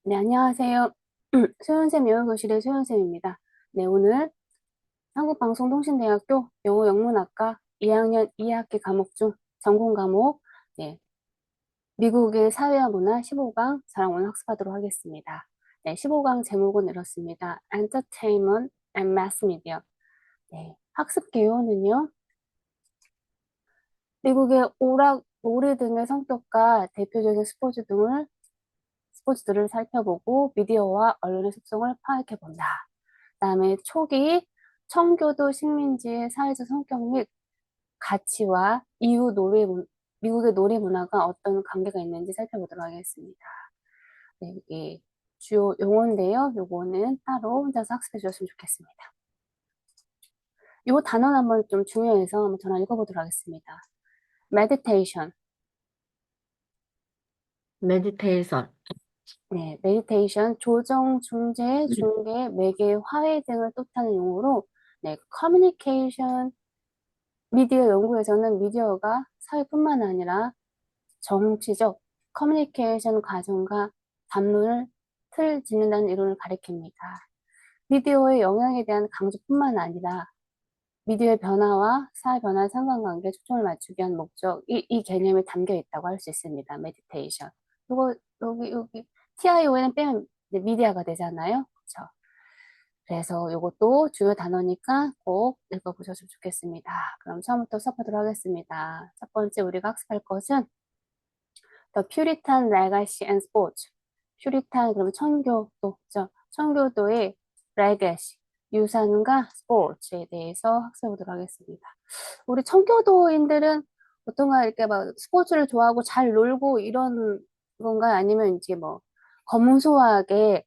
네, 안녕하세요. 소연쌤 영어교실의 소연쌤입니다. 네, 오늘 한국방송통신대학교 영어영문학과 2학년 2학기 과목 중 전공 과목, 네, 미국의 사회와 문화 15강 저랑 오늘 학습하도록 하겠습니다. 네, 15강 제목은 이렇습니다. Entertainment and Mass Media. 네, 학습 개요는요, 미국의 오락, 놀이 등의 성격과 대표적인 스포츠들을 살펴보고 미디어와 언론의 속성을 파악해 본다. 그다음에 초기 청교도 식민지의 사회적 성격 및 가치와 미국의 놀이 문화가 어떤 관계가 있는지 살펴보도록 하겠습니다. 네, 이게 주요 용어인데요. 요거는 따로 혼자서 학습해 주셨으면 좋겠습니다. 요 단어는 한번 좀 중요해서 한번 전화 읽어보도록 하겠습니다. meditation. 메디테이션, 네, meditation, 조정, 중재, 중개, 매개, 화해 등을 뜻하는 용어로, 네, communication, 미디어 연구에서는 미디어가 사회뿐만 아니라 정치적 커뮤니케이션 과정과 담론을 틀 짓는다는 이론을 가리킵니다. 미디어의 영향에 대한 강조뿐만 아니라 미디어의 변화와 사회 변화의 상관관계에 초점을 맞추기 위한 이 개념이 담겨 있다고 할 수 있습니다. 메디테이션. 이거, 여기, TION은 빼면 이제 미디어가 되잖아요. 그렇죠? 그래서 이것도 중요 단어니까 꼭 읽어보셨으면 좋겠습니다. 그럼 처음부터 수업하도록 하겠습니다. 첫 번째 우리가 학습할 것은 The Puritan Legacy and Sports. 퓨리탄 그러면 청교도죠. 청교도의 레거시, 유산과 스포츠에 대해서 학습해 보도록 하겠습니다. 우리 청교도인들은 보통 이렇게 막 스포츠를 좋아하고 잘 놀고 이런 건가요? 아니면 이제 뭐 검소하게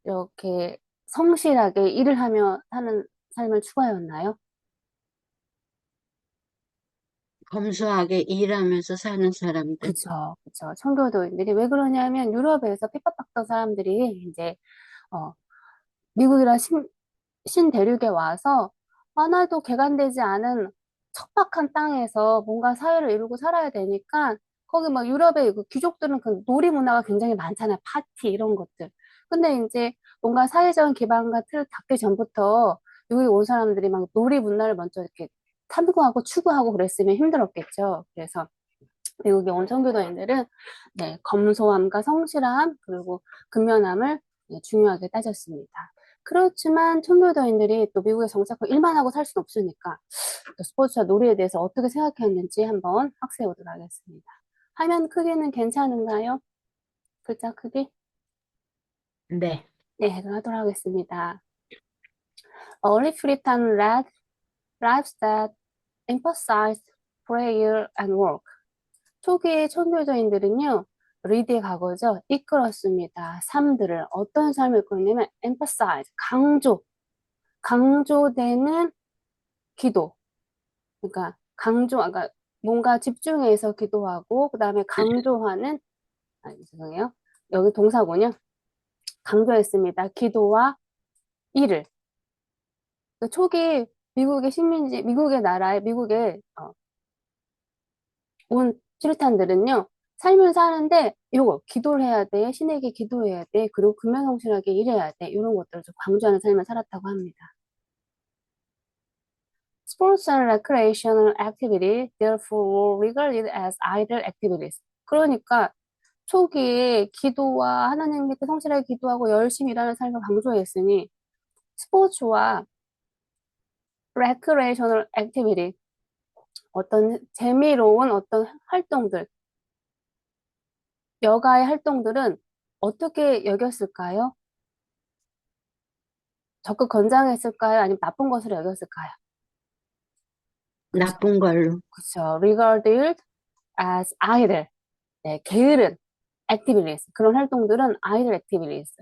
이렇게 성실하게 일을 하며 사는 삶을 추구하였나요? 검소하게 일하면서 사는 사람들. 그쵸, 그쵸. 청교도인들이 왜 그러냐면 유럽에서 핍박받던 사람들이 이제 어, 미국이란 신대륙에 와서 하나도 개간되지 않은 척박한 땅에서 뭔가 사회를 이루고 살아야 되니까 거기 막 유럽의 그 귀족들은 그 놀이 문화가 굉장히 많잖아요. 파티 이런 것들. 근데 이제 뭔가 사회적인 기반과 틀을 닦기 전부터 여기 온 사람들이 막 놀이 문화를 먼저 이렇게 탐구하고 추구하고 그랬으면 힘들었겠죠. 그래서 미국의 온 청교도인들은 네, 검소함과 성실함 그리고 근면함을 네, 중요하게 따졌습니다. 그렇지만 청교도인들이 또 미국에 정착하고 일만 하고 살 수는 없으니까 또 스포츠와 놀이에 대해서 어떻게 생각했는지 한번 학습해 보도록 하겠습니다. 화면 크기는 괜찮은가요? 글자 크기? 네. 네, 그럼 하도록 하겠습니다. Early Puritan led lives that emphasized prayer and work. 초기의 청교도인들은요, 리드의 과거죠. 이끌었습니다. 삶들을 어떤 삶을 이끌었냐면 emphasize, 강조되는 기도. 그러니까 그러니까 뭔가 집중해서 기도하고 그다음에 강조하는 죄송해요. 여기 동사군요. 강조했습니다. 기도와 일을. 그 초기 미국의 나라에 미국의 온 칠탄들은요, 삶을 사는데, 요거, 기도를 해야 돼, 신에게 기도해야 돼, 그리고 근면성실하게 일해야 돼, 이런 것들을 좀 강조하는 삶을 살았다고 합니다. Sports and recreational activity, therefore, were regarded as idle activities. 그러니까, 초기에 기도와 하나님 밑에 성실하게 기도하고 열심히 일하는 삶을 강조했으니, 스포츠와 recreational activity, 어떤 재미로운 어떤 활동들, 여가의 활동들은 어떻게 여겼을까요? 적극 권장했을까요? 아니면 나쁜 것으로 여겼을까요? 그쵸, 나쁜 걸로. 그쵸. regarded as idle. 네, 게으른 activities. 그런 활동들은 idle activities.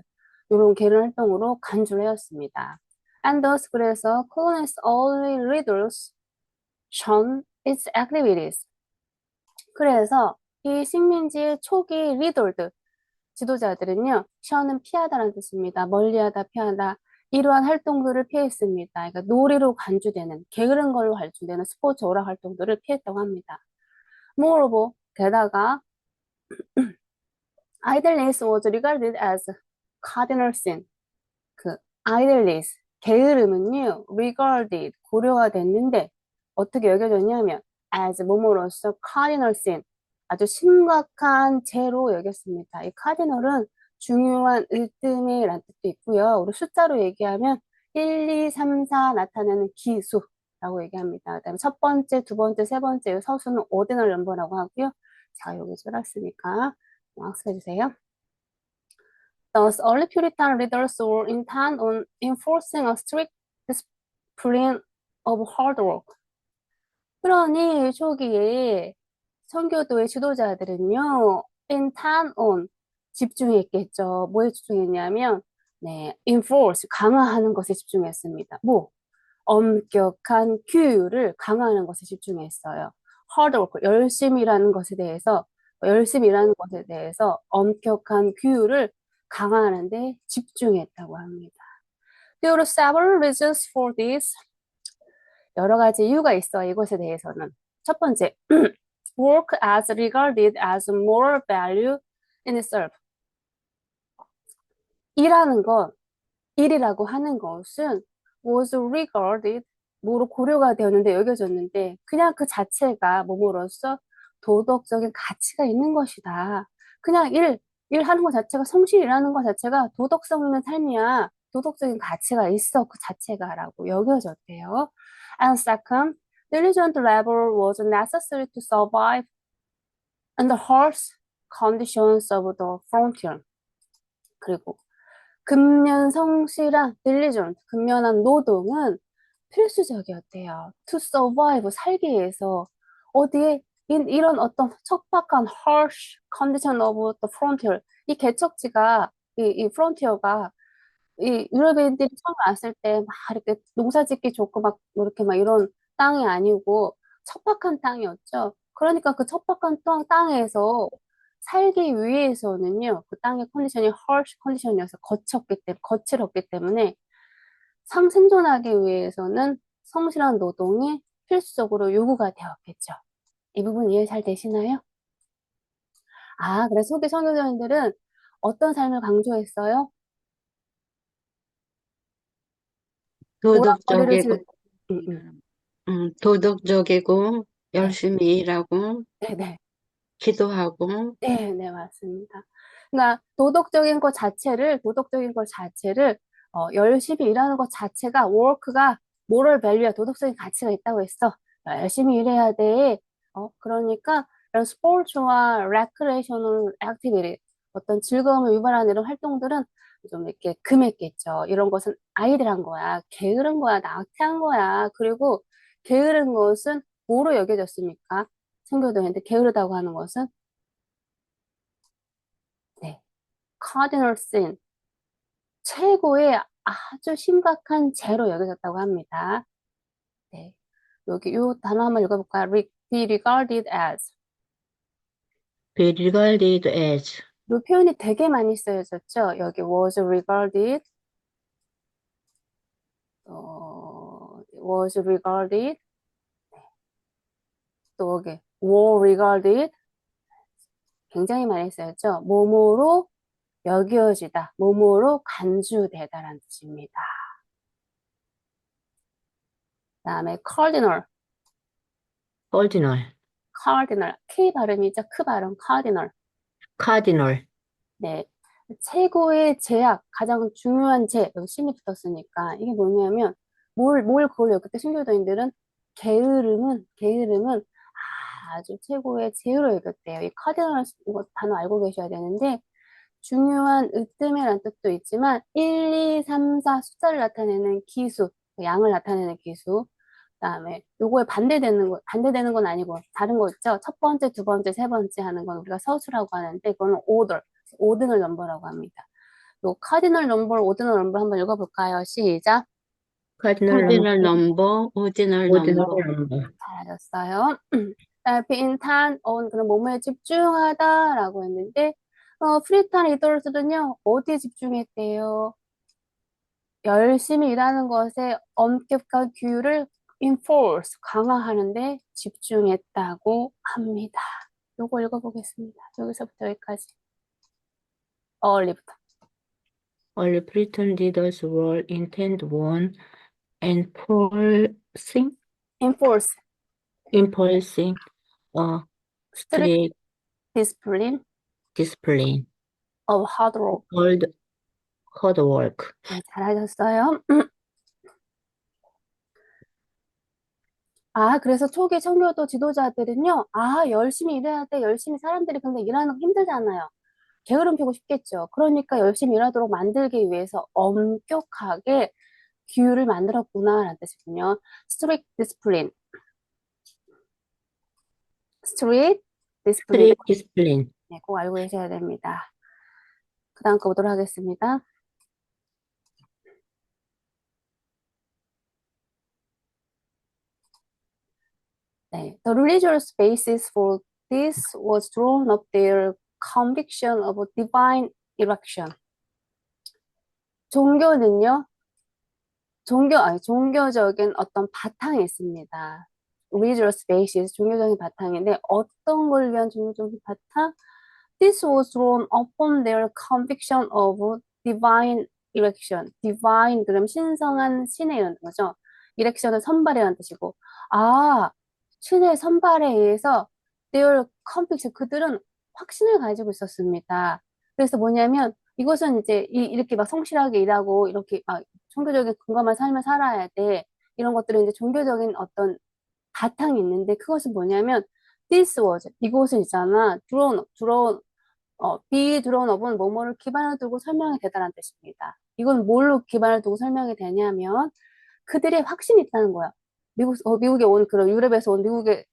이런 게으른 활동으로 간주를 해왔습니다. And thus, 그래서 colonists only leaders shun its activities. 그래서 이 식민지의 초기 리더들, 지도자들은요, 션은 피하다라는 뜻입니다. 멀리하다, 피하다. 이러한 활동들을 피했습니다. 그러니까 놀이로 간주되는, 게으른 걸로 간주되는 스포츠 오락 활동들을 피했다고 합니다. Moreover, 게다가 idleness was regarded as cardinal sin, 그 idleness, 게으름은요, regarded, 고려가 됐는데 어떻게 여겨졌냐면 as 뭐뭐로서 cardinal sin, 아주 심각한 죄로 여겼습니다. 이 cardinal은 중요한 을등이라는 뜻도 있고요. 우리 숫자로 얘기하면 1, 2, 3, 4 나타내는 기수라고 얘기합니다. 그다음에 첫 번째, 두 번째, 세 번째 서수는 ordinal number라고 하고요. 자, 여기 써놨으니까 학습해 주세요. Thus, early Puritan leaders were intent on enforcing a strict discipline of hard work. 그러니 초기에 선교도의 지도자들은요, intent on 집중했겠죠. 뭐에 집중했냐면, 네, enforce 강화하는 것에 집중했습니다. 뭐 엄격한 규율을 강화하는 것에 집중했어요. hard work 열심히 일하는 것에 대해서 엄격한 규율을 강화하는 데 집중했다고 합니다. There are several reasons for this. 여러 가지 이유가 있어 이것에 대해서는. 첫 번째, work as regarded as moral value in itself. 일하는 것, 일이라고 하는 것은 was regarded, 뭐로 고려가 되었는데 여겨졌는데 그냥 그 자체가 몸으로써 도덕적인 가치가 있는 것이다. 그냥 일하는 것 자체가 성실히 일하는 것 자체가 도덕성 있는 삶이야. 도덕적인 가치가 있어 그 자체가라고 여겨졌대요. And second, diligent labor was necessary to survive under harsh conditions of the frontier. 그리고 근면 성실한 diligent, 근면한 노동은 필수적이었대요. To survive, 살기 위해서 어디에 이런 어떤 척박한 harsh condition of the frontier, 이 개척지가 이 frontier가 이 유럽인들이 처음 왔을 때 막 이렇게 농사 짓기 좋고 막 이렇게 막 이런 땅이 아니고 척박한 땅이었죠. 그러니까 그 척박한 땅에서 살기 위해서는요, 그 땅의 컨디션이 harsh 컨디션이어서 거칠었기 때문에 생존하기 위해서는 성실한 노동이 필수적으로 요구가 되었겠죠. 이 부분 이해 잘 되시나요? 아, 그래서 후기 선교사님들은 어떤 삶을 강조했어요? 오락거리를 도덕적이고, 음, 음. 도덕적이고, 네, 열심히 일하고, 네, 네. 기도하고, 네, 네, 맞습니다. 그러니까 도덕적인 것 자체를 열심히 일하는 것 자체가 work가 moral value야 도덕적인 가치가 있다고 했어. 열심히 일해야 돼. 그러니까 이런 스포츠와 recreational activity 어떤 즐거움을 유발하는 이런 활동들은 좀 이렇게 금했겠죠. 이런 것은 아이들한 거야. 게으른 거야. 나태한 거야. 그리고 게으른 것은 뭐로 여겨졌습니까? 선교도인데 게으르다고 하는 것은 네. cardinal sin, 최고의 아주 심각한 죄로 여겨졌다고 합니다. 네. 여기 요 단어 한번 읽어볼까요? Be regarded as. be regarded as, 요 표현이 되게 많이 쓰여졌죠. 여기 was regarded, was regarded, 또 여기 were regarded 굉장히 많이 쓰였죠. 뭐뭐로 여겨지다, 뭐뭐로 간주되다라는 뜻입니다. 그다음에 cardinal, cardinal, K 발음이죠. 크 발음, cardinal. cardinal, 네. 최고의 제약, 가장 중요한 여기 신이 붙었으니까, 이게 뭐냐면, 그걸 여겼대, 신교도인들은? 게으름은 아주 최고의 제로 여겼대요. 이 카디널, 이거 단어 알고 계셔야 되는데, 중요한 으뜸이라는 뜻도 있지만, 1, 2, 3, 4 숫자를 나타내는 기수, 양을 나타내는 기수, 그다음에 요거에 반대되는 건 아니고 다른 거 있죠. 첫 번째, 두 번째, 세 번째 하는 건 우리가 서수라고 하는데 그거는 오드널 넘버라고 합니다. 요 카디널 넘버, 오드널 넘버 한번 읽어볼까요? 시작. cardinal number, ordinal ordinal number, number. 잘하셨어요. 빈탄 그런 몸에 집중하다라고 했는데 프리탄 리더들은요 어디에 집중했대요? 열심히 일하는 것에 엄격한 규율을 enforce, 강화하는데 집중했다고 합니다. 요거 읽어보겠습니다. 여기서부터 여기까지. early부터. Early Puritan leaders were intent on enforcing, enforce enforcing a strict strict discipline discipline of hard work. called hard work. 네, 잘하셨어요. 아, 그래서 초기 청교도 지도자들은요, 아, 열심히 일해야 돼. 열심히 사람들이 근데 일하는 거 힘들잖아요. 게으름 피고 싶겠죠. 그러니까 열심히 일하도록 만들기 위해서 엄격하게 규율을 만들었구나라는 뜻이군요. strict discipline. strict discipline. strict discipline. 네, 꼭 알고 계셔야 됩니다. 그 다음 거 보도록 하겠습니다. 네, the religious basis for this was drawn up their conviction of divine election. 종교는요, 종교적인 어떤 바탕이 있습니다. religious basis, 종교적인 바탕인데, 어떤 걸 위한 종교적인 바탕? This was drawn upon their conviction of divine election. divine, 그럼 신성한 신의 거죠. election은 선발이라는 뜻이고, 아, 신의 선발에 의해서 their conviction, 그들은 확신을 가지고 있었습니다. 그래서 뭐냐면, 이것은 이제 이렇게 막 성실하게 일하고, 이렇게 막 종교적인 근거만 삶을 살아야 돼. 이런 것들은 이제 종교적인 어떤 바탕이 있는데, 그것은 뭐냐면, this was, 이것은 있잖아. be drawn up은 뭐뭐를 기반을 두고 설명이 되다라는 뜻입니다. 이건 뭘로 기반을 두고 설명이 되냐면, 그들의 확신이 있다는 거야. 미국에 온, 그런 유럽에서 온 미국에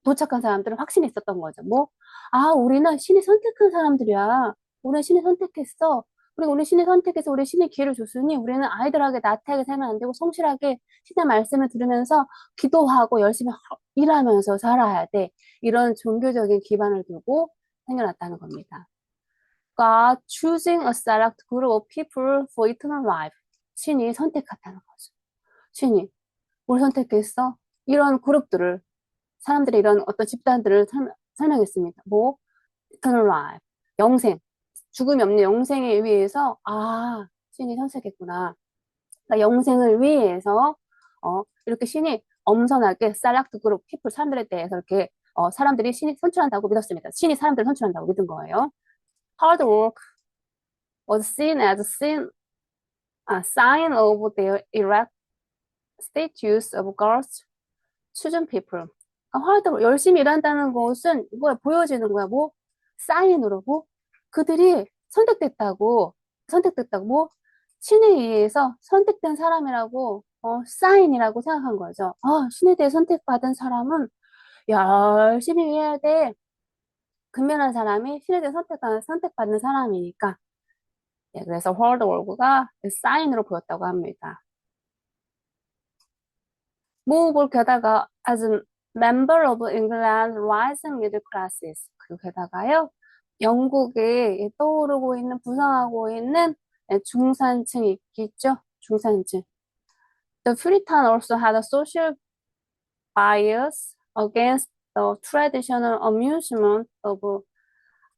도착한 사람들은 확신이 있었던 거죠. 뭐, 아, 우리는 신이 선택한 사람들이야. 우리는 신이 선택했어. 그리고 우리 신이 선택해서 우리 신이 기회를 줬으니 우리는 아이들하게 나태하게 살면 안 되고 성실하게 신의 말씀을 들으면서 기도하고 열심히 일하면서 살아야 돼. 이런 종교적인 기반을 두고 생겨났다는 겁니다. God choosing a select group of people for eternal life. 신이 선택했다는 거죠. 신이 뭘 선택했어? 이런 그룹들을 사람들이 이런 어떤 집단들을 설명했습니다. 뭐, eternal life, 영생, 죽음이 없는 영생에 위해서, 아, 신이 선택했구나. 그러니까 영생을 위해서, 이렇게 신이 엄선하게 select group people, 사람들에 대해서 이렇게, 사람들이 신이 선출한다고 믿었습니다. 신이 사람들을 선출한다고 믿은 거예요. Hard work was seen as a sign of their erect status of God's chosen people. 하드 열심히 일한다는 것은 뭐야 보여지는 거야 뭐 사인으로 뭐 그들이 선택됐다고 뭐 신에 의해서 선택된 사람이라고 사인이라고 생각한 거죠. 신에 대해 선택받은 사람은 열심히 해야 돼. 근면한 사람이 신에 대해 선택받는 사람이니까. 예, 그래서 월드 월드가 사인으로 보였다고 합니다. 모으볼 게다가 as a member of England rising middle classes 그리고 게다가요 영국에 떠오르고 있는 부상하고 있는 중산층이 있겠죠. 중산층. The Puritan also had a social bias against the traditional amusement of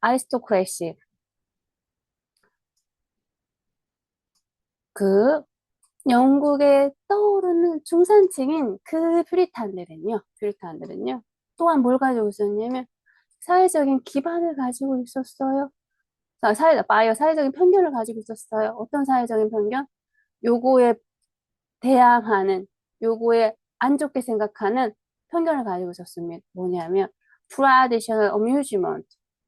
aristocracy. 그 영국에 떠오르는 중산층인 그 퓨리탄들은요, 또한 뭘 가지고 있었냐면, 사회적인 기반을 가지고 있었어요. 사회적인 편견을 가지고 있었어요. 어떤 사회적인 편견? 요거에 대항하는, 요거에 안 좋게 생각하는 편견을 가지고 있었습니다. 뭐냐면, traditional amusement,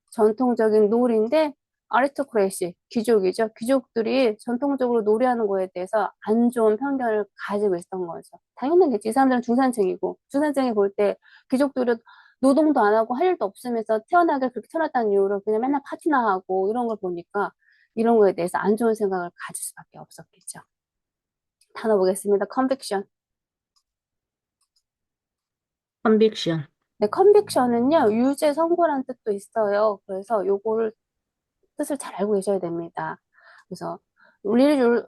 전통적인 놀이인데, 아리스토크래시, 귀족이죠. 귀족들이 전통적으로 놀이하는 거에 대해서 안 좋은 편견을 가지고 있었던 거죠. 당연하겠지. 이 사람들은 중산층이고, 중산층이 볼 때 귀족들은 노동도 안 하고 할 일도 없으면서 태어나길 그렇게 태어났다는 이유로 그냥 맨날 파티나 하고 이런 걸 보니까 이런 거에 대해서 안 좋은 생각을 가질 수밖에 없었겠죠. 단어 보겠습니다. conviction. conviction. 네, conviction은요, 유죄 선고라는 뜻도 있어요. 그래서 요거를 뜻을 잘 알고 계셔야 됩니다. 그래서 religious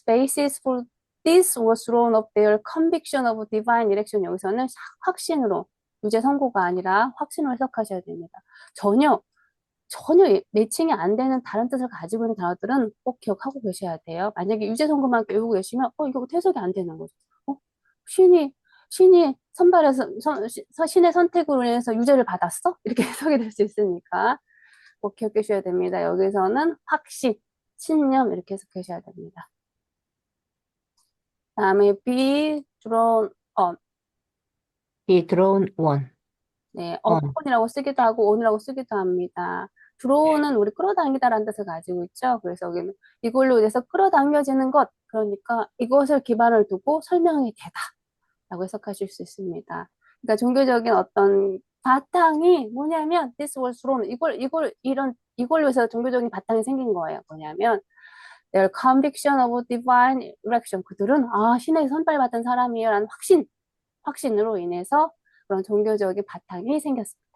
basis for this was thrown up their conviction of divine election. 여기서는 확신으로 유죄 선고가 아니라 확신으로 해석하셔야 됩니다. 전혀 전혀 매칭이 안 되는 다른 뜻을 가지고 있는 단어들은 꼭 기억하고 계셔야 돼요. 만약에 유재성구만 외우고 계시면, 이거 해석이 안 되는 거죠. 어? 신이, 신이 선발해서, 신의 선택으로 인해서 유죄를 받았어? 이렇게 해석이 될 수 있으니까 꼭 기억해 주셔야 됩니다. 여기서는 확신, 신념, 이렇게 해석하셔야 됩니다. 다음에 be drawn on. Be drawn on. 네, on. upon이라고 쓰기도 하고 on이라고 쓰기도 합니다. draw는 우리 끌어당기다라는 뜻을 가지고 있죠. 그래서 여기는 이걸로 인해서 끌어당겨지는 것, 그러니까 이것을 기반을 두고 설명이 되다라고 해석하실 수 있습니다. 그러니까 종교적인 어떤 바탕이 뭐냐면 this was drawn, 이걸로 해서 종교적인 바탕이 생긴 거예요. 뭐냐면 their conviction of divine election, 그들은 신에게 선발받은 사람이에요라는 확신으로 인해서 그런 종교적인 바탕이 생겼습니다.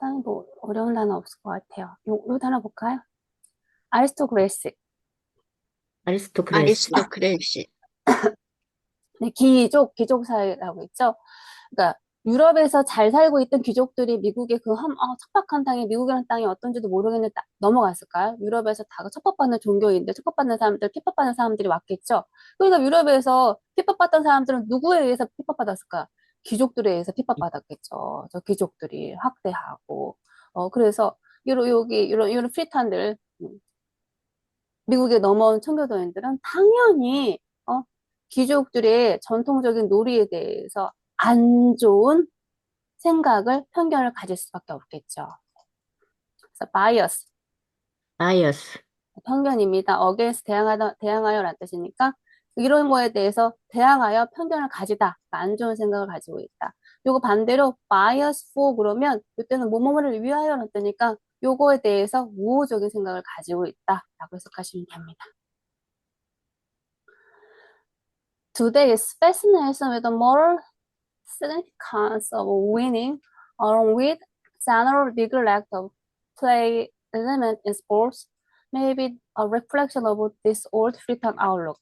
다른 뭐 어려운 단어 없을 것 같아요. 요 단어 볼까요? 아리스토크레시. 아리스토크레시. 아리스토크래시. 네, 귀족 사회라고 있죠. 그러니까 유럽에서 잘 살고 있던 귀족들이 미국의 척박한 땅에, 미국이라는 땅이 어떤지도 모르겠는데 넘어갔을까요? 유럽에서 다 척박받는 종교인데 척박받는 사람들, 핍박받는 사람들이 왔겠죠. 그러니까 유럽에서 핍박받던 사람들은 누구에 의해서 핍박받았을까? 귀족들에 의해서 핍박받았겠죠. 저 귀족들이 학대하고. 그래서 이런 프리탄들, 미국에 넘어온 청교도인들은 당연히 귀족들의 전통적인 놀이에 대해서 안 좋은 생각을, 편견을 가질 수밖에 없겠죠. 그래서 bias, bias. 편견입니다. against, 대항하여라는 뜻이니까 이런 거에 대해서 대항하여 편견을 가지다, 안 좋은 생각을 가지고 있다. 요거 반대로 bias for 그러면 이때는 뭐뭐를 위하여라는 뜻이니까 요거에 대해서 우호적인 생각을 가지고 있다라고 해석하시면 됩니다. Today's fascination with the moral significance of winning, along with general neglect of play element in sports, may be a reflection of this old Puritan outlook.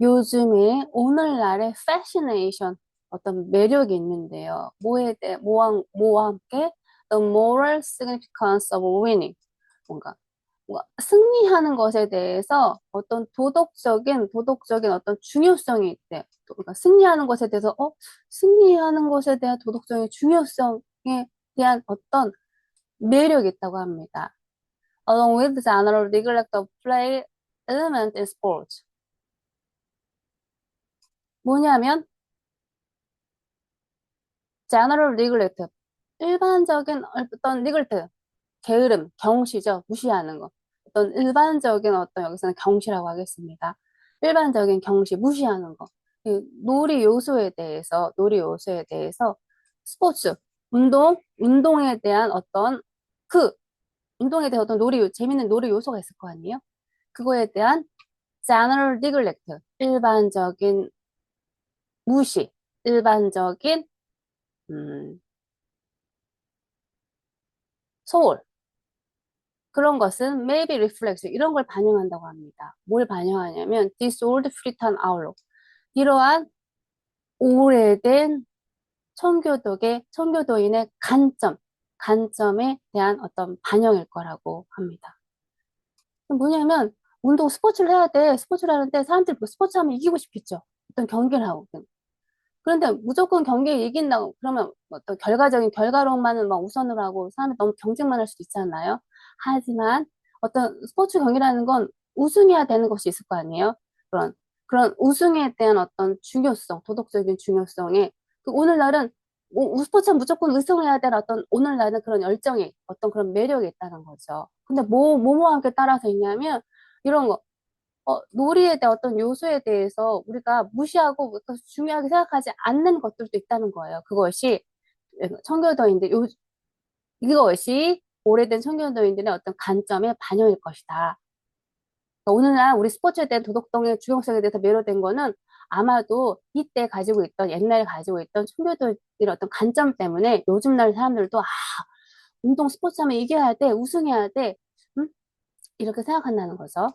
요즘에 오늘날의 fascination, 어떤 매력이 있는데요. 뭐와 함께 the moral significance of winning, 뭔가 승리하는 것에 대해서 어떤 도덕적인 어떤 중요성이 있대. 그러니까 승리하는 것에 대해서 승리하는 것에 대한 도덕적인 중요성에 대한 어떤 매력이 있다고 합니다. Along with the general neglect of play element in sports. 뭐냐면 general neglect, 일반적인 어떤 neglect, 게으름, 경시죠. 무시하는 거. 어떤 일반적인 어떤 여기서는 경시라고 하겠습니다. 일반적인 경시, 무시하는 거. 놀이 요소에 대해서 스포츠, 운동에 대한 운동에 대한 어떤 재밌는 놀이 요소가 있을 거 아니에요? 그거에 대한 general neglect, 일반적인 무시, 일반적인, 소홀. 그런 것은 maybe reflects, 이런 걸 반영한다고 합니다. 뭘 반영하냐면 this old Puritan outlook, 이러한 오래된 청교도인의 관점에 대한 어떤 반영일 거라고 합니다. 뭐냐면 스포츠를 해야 돼. 스포츠를 하는데 사람들이 스포츠 하면 이기고 싶겠죠. 어떤 경기를 하거든. 그런데 무조건 경기에 이긴다고 그러면 어떤 결과론만은 막 우선으로 하고 사람이 너무 경쟁만 할 수도 있잖아요. 하지만 어떤 스포츠 경기라는 건 우승해야 되는 것이 있을 거 아니에요. 그런 우승에 대한 어떤 중요성, 도덕적인 중요성에 오늘날은 스포츠는 무조건 우승해야 되는 어떤 오늘날은 그런 열정이, 어떤 그런 매력이 있다는 거죠. 근데 뭐와 함께 따라서 있냐면 이런 거, 놀이에 대한 어떤 요소에 대해서 우리가 무시하고 중요하게 생각하지 않는 것들도 있다는 거예요. 청교도인들, 이것이 오래된 청교도인들의 어떤 관점의 반영일 것이다. 그러니까 오늘날 우리 스포츠에 대한 도덕성의 중요성에 대해서 매료된 거는 아마도 옛날에 가지고 있던 청교도들의 어떤 관점 때문에 요즘 날 사람들도 운동 스포츠 하면 이겨야 돼, 우승해야 돼, 이렇게 생각한다는 거죠.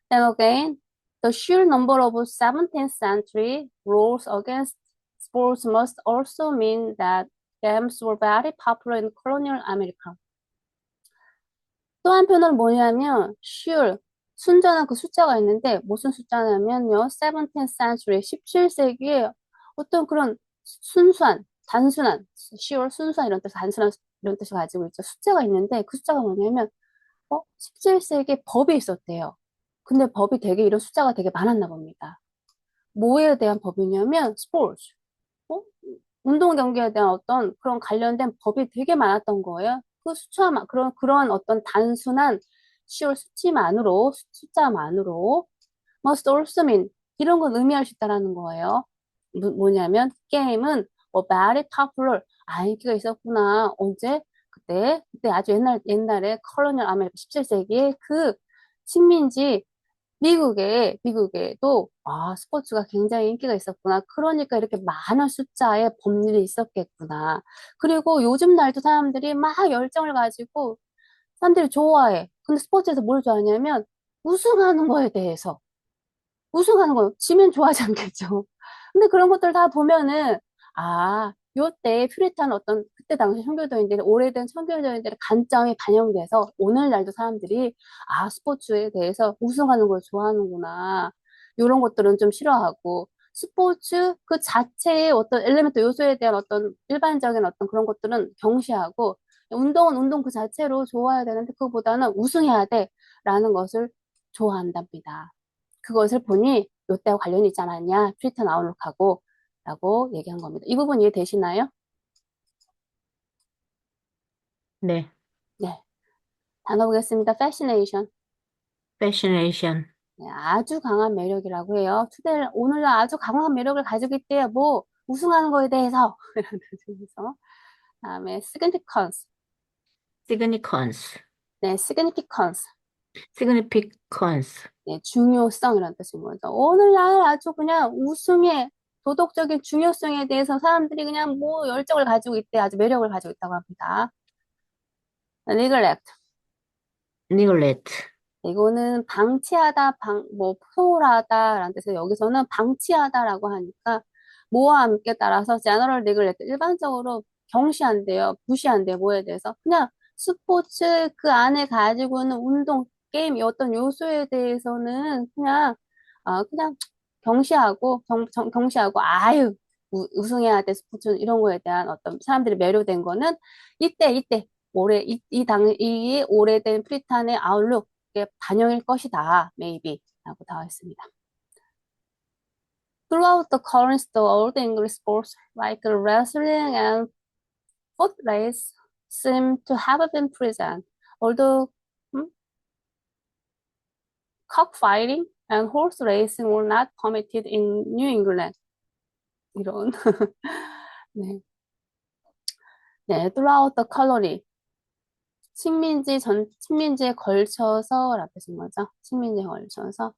Then again, the sheer number of 17th century rules against sports must also mean that games were very popular in colonial America. 또 한편으로는 뭐냐면 sure, 순전한 그 숫자가 있는데 무슨 숫자냐면요. 17th century, 17세기에 어떤 그런 순수한, 단순한, sure, 순수한 이런 뜻, 단순한 이런 뜻을 가지고 있죠. 숫자가 있는데 그 숫자가 뭐냐면 17세기에 법이 있었대요. 근데 법이 되게 이런 숫자가 되게 많았나 봅니다. 뭐에 대한 법이냐면 스포츠, 어? 운동 경기에 대한 어떤 그런 관련된 법이 되게 많았던 거예요. 그 숫자만 그런 어떤 단순한 쉬울 숫자만으로 must also mean 이런 건 의미할 수 있다라는 거예요. 뭐냐면 게임은 very popular 인기가 있었구나. 언제? 그때 아주 옛날에 컬로니얼 아메리카 17세기에 그 식민지 미국에도, 스포츠가 굉장히 인기가 있었구나. 그러니까 이렇게 많은 숫자의 법률이 있었겠구나. 그리고 요즘 날도 사람들이 막 열정을 가지고 사람들이 좋아해. 근데 스포츠에서 뭘 좋아하냐면 우승하는 거에 대해서. 우승하는 거, 지면 좋아하지 않겠죠. 근데 그런 것들 다 보면은, 요때 퓨리탄 어떤, 그때 당시 선교도인들의, 오래된 선교도인들의 관점이 반영돼서, 오늘날도 사람들이, 스포츠에 대해서 우승하는 걸 좋아하는구나. 이런 것들은 좀 싫어하고, 스포츠 그 자체의 어떤 엘리멘트 요소에 대한 어떤 일반적인 어떤 그런 것들은 경시하고, 운동은 운동 그 자체로 좋아야 되는데, 그거보다는 우승해야 돼. 라는 것을 좋아한답니다. 그것을 보니 요때와 관련이 있지 않았냐, 트위터 아웃룩하고 라고 얘기한 겁니다. 이 부분 이해되시나요? 네. 네. 단어 보겠습니다. fascination. fascination. 네, 아주 강한 매력이라고 해요. 오늘날 아주 강한 매력을 가지고 있대요. 뭐, 우승하는 거에 대해서. 이런 뜻에서. 다음에 significance. significance. 네, significance. significance. 네, 중요성이라는 뜻인 거죠. 오늘날 아주 그냥 우승의 도덕적인 중요성에 대해서 사람들이 그냥 뭐 열정을 가지고 있대, 아주 매력을 가지고 있다고 합니다. neglect. neglect. 이거는 방치하다, 소홀하다라는 뜻에서 여기서는 방치하다라고 하니까 뭐와 함께 따라서 general neglect, 일반적으로 경시한대요, 무시한대요, 뭐에 대해서. 그냥 스포츠 그 안에 가지고 있는 운동, 게임이 어떤 요소에 대해서는 그냥 경시하고, 경시하고, 우승해야 돼, 스포츠 이런 거에 대한 어떤 사람들이 매료된 거는 이때, 이 오래된 프리탄의 아웃룩, 게 반영일 것이다, maybe 라고 나와 있습니다. Throughout the currents, the old English sports like wrestling and foot race seem to have been present, although cockfighting and horse racing were not permitted in New England. 이런. 네. 네, throughout the colony. 식민지에 걸쳐서 라고 쓴 거죠. 식민지에 걸쳐서.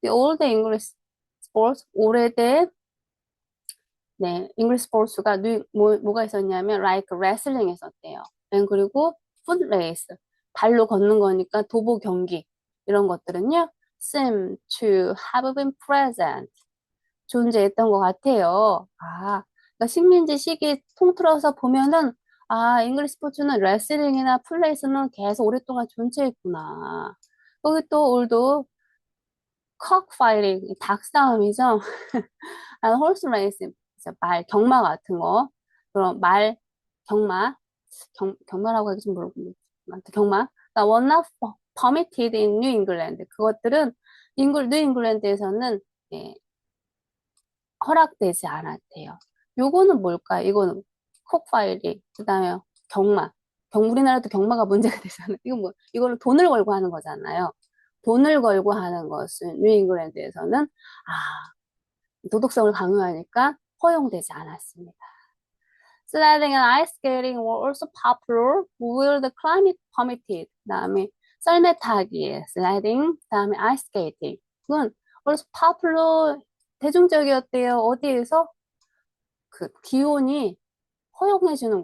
The old English sports, 오래된 네, 잉글리시 스포츠가 뭐가 있었냐면 like wrestling 했었대요. 그리고 foot race, 발로 걷는 거니까 도보 경기 이런 것들은요 seem to have been present, 존재했던 것 같아요. 그러니까 식민지 시기 통틀어서 보면은 잉글리시 스포츠는 레슬링이나 풋레이스는 계속 오랫동안 존재했구나. 거기 또 올도 cockfighting, 닭싸움이죠. horse racing, 경마 같은 거. 그런 경마, 경마라고 하기 좀 모르겠는데, 아무튼 경마. 그러니까 were not permitted in New England. 그것들은 뉴 잉글랜드에서는 예, 허락되지 않았대요. 요거는 뭘까요? 이거는 cockfighting, 그 다음에 경마. 우리나라도 경마가 문제가 되잖아요. 이거는 돈을 걸고 하는 거잖아요. 돈을 걸고 하는 것은 뉴 잉글랜드에서는 도덕성을 강요하니까 허용되지 않았습니다. Sledding and ice skating were also popular where the climate permitted. 그다음에 썰매 타기, sledding, 그다음에 ice skating. 그건 also popular, 대중적이었대요. 어디에서? 그 기온이 허용해주는